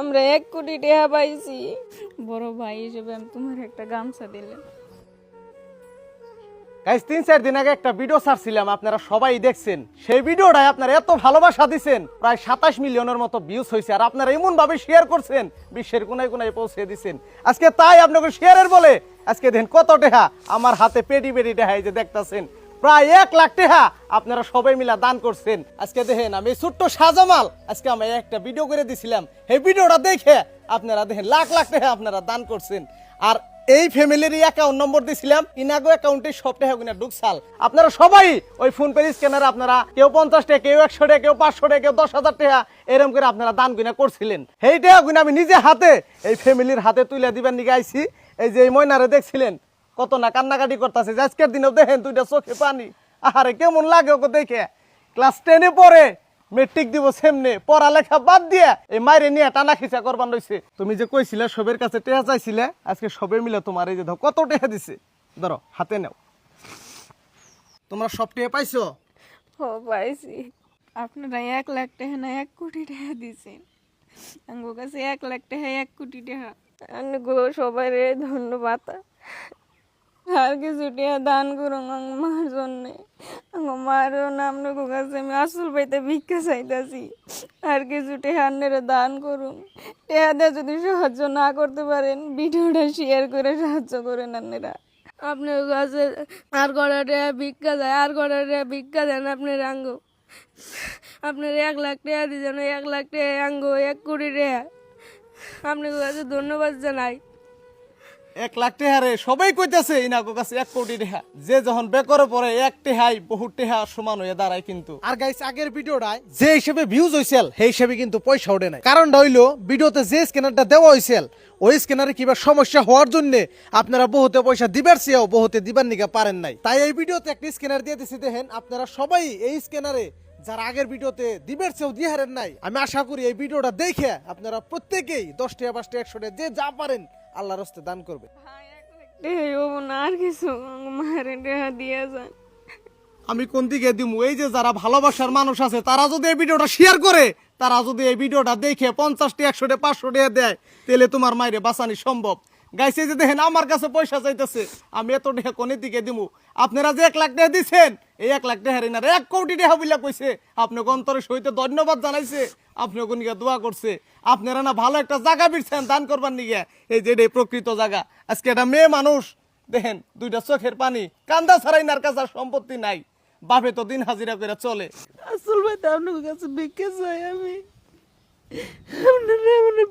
আমরা 1 কোটি টাকা পাইছি। বড় ভাই হিসেবে আমি তোমার একটা গামছা দিলাম। গাইস 3-4 দিন আগে একটা ভিডিও ছাড়ছিলাম, আপনারা সবাই দেখছেন। সেই ভিডিওটায় আপনারা এত ভালোবাসা দিছেন, প্রায় 27 মিলিয়নের মতো ভিউজ হয়েছে। আর আপনারা এমন ভাবে শেয়ার করছেন, বিশ্বের কোনায় কোনায় পৌঁছে দিছেন। আজকে তাই আপনাকে শেয়ারের বলে আজকে দেখেন কত টাকা আমার হাতে পেটি পেটি টাকা এই যে দেখতাছেন, প্রায় 1 লাখ টাকা আপনারা সবাই মিলা দান করছেন। আজকে দেখেন আমি ছোট্ট শাহজামাল আজকে আমি একটা ভিডিও করে দিছিলাম, এই ভিডিওটা দেখে আপনারা দেখেন লাখ লাখ টাকা আপনারা দান করছেন। আর এই ফ্যামিলির অ্যাকাউন্ট নম্বর দিছিলাম, ইনাগো অ্যাকাউন্টে সব টাকা গুনা ঢুকছাল। আপনারা সবাই ওই ফোন পে স্ক্যানারে আপনারা কেউ 50 টাকা, কেউ 100 টাকা, কেউ 500 টাকা, কেউ 10,000 টাকা এরকম করে আপনারা দান গুনা করছিলেন। সেই টাকা গুনা আমি নিজে হাতে এই ফ্যামিলির হাতে তুলে দিবেন নিয়ে আইছি। এই যে এই ময়নারে দেখছিলেন কত না কান্নাকাটি করতেছে, আজকের দিনেও দেখেন দুইটা চোখে পানি। আরে কেমন লাগে ওকে দেখে, ক্লাস 10 এ পড়ে, মেট্রিক দিব সেমনে, পড়ালেখা বাদ দিয়ে এই মাইরে নিয়ে টানা খিচা করবান রইছে। তুমি যে কইছিলে সবের কাছে টেহা চাইছিলে, আজকে সবে মিলে তোমার এই যে ধর কত টেহা দিছে, ধরো হাতে নাও। তোমরা সব টেহা পাইছো? ও পাইছি। আপনারা 1 লাখ টাকা না 1 কোটি টাকা দিছেন। আমার কাছে 1 লাখ টাকা 1 কোটি টাকা। গো সবাই ধন্যবাদ। আর কিছু টাকা দান করুন আমার মার জন্যে। আমার মারও নাম কাছে আমি আসল পাইতে ভিক্ষা চাইতেছি। আর কিছু টাকা আপনারা দান করুন। টাকা দিয়ে যদি সাহায্য না করতে পারেন, ভিডিওটা শেয়ার করে সাহায্য করেন আপনারা। আপনার কাছে আর কটা টাকা ভিক্ষা দেয়, আর কটা টাকা ভিক্ষা দেন আপনার আঙ্গ। আপনার 1 লাখ টাকা দিয়েছেন, 1 লাখ টাকা আঙ্গ 1 কোটি টাকা। আপনার কাছে ধন্যবাদ জানাই। 1 লাখ টাকা রে সবাই কইতাছে ইনাকো কাছে 1 কোটি টাকা। যে যখন বেকরে পড়ে 1 টাকাই বহুত টাকা সমান হয়ে দাঁড়ায় কিন্তু। আর গাইস আগের ভিডিওটায় যে হিসেবে ভিউজ হইছিল সেই হিসেবে কিন্তু পয়সা ওঠে নাই। কারণটা হইলো ভিডিওতে যে স্ক্যানারটা দেওয়া হইছিল ওই স্ক্যানারে কিবা সমস্যা হওয়ার জন্য আপনারা বহুতে পয়সা দিবার চেয়েও বহুতে দিবার নিকা পারেন নাই। তাই এই ভিডিওতে একটা স্ক্যানার দিয়ে দিছি, দেখেন আপনারা সবাই এই স্ক্যানারে যারা আগের ভিডিওতে দিবের চেয়েও দিয়ে হারেন নাই। আমি আশা করি এই ভিডিওটা দেখে আপনারা প্রত্যেকেই 10 টাকা 5 টাকা 100 টাকা যে যা পারেন আল্লাহর রাস্তায় দান করবে। আর কিছু মায়ের টাকা দিয়ে যান। আমি কোন দিকে দিমু, এই যে যারা ভালোবাসার মানুষ আছে তারা যদি এই ভিডিওটা শেয়ার করে, তারা যদি এই ভিডিওটা দেখে 50 টাকা 100 টাকা 500 টাকা দেয়, তাহলে তোমার মায়েরে বাঁচানি সম্ভব। গাইছে যে দেখেন আমার কাছে পয়সা চাইতেছে, আমি এত টাকা কোন দিকে দিমু? আপনারা যে 1 লাখ টাকা দিচ্ছেন, এই 1 লাখ টাকা না 1 কোটি টাকা বইলা কইছে, আপনাকে অন্তরে সহিতে ধন্যবাদ জানাইছে, আপনাকে নিকে দোয়া করছে। আপনারা না ভালো একটা জায়গা বিরছেন দান করবার নিগে, এই যে এই প্রকৃত জায়গা। আজকে একটা মেয়ে মানুষ দেখেন দুইটা চোখের পানি, কান্দা ছাড়াই নার কাছে আর সম্পত্তি নাই, বাপে তো দিন হাজিরা করে চলে। আসল ভাই আপনার কাছে ভিক্ষা চাই আমি। আপনারা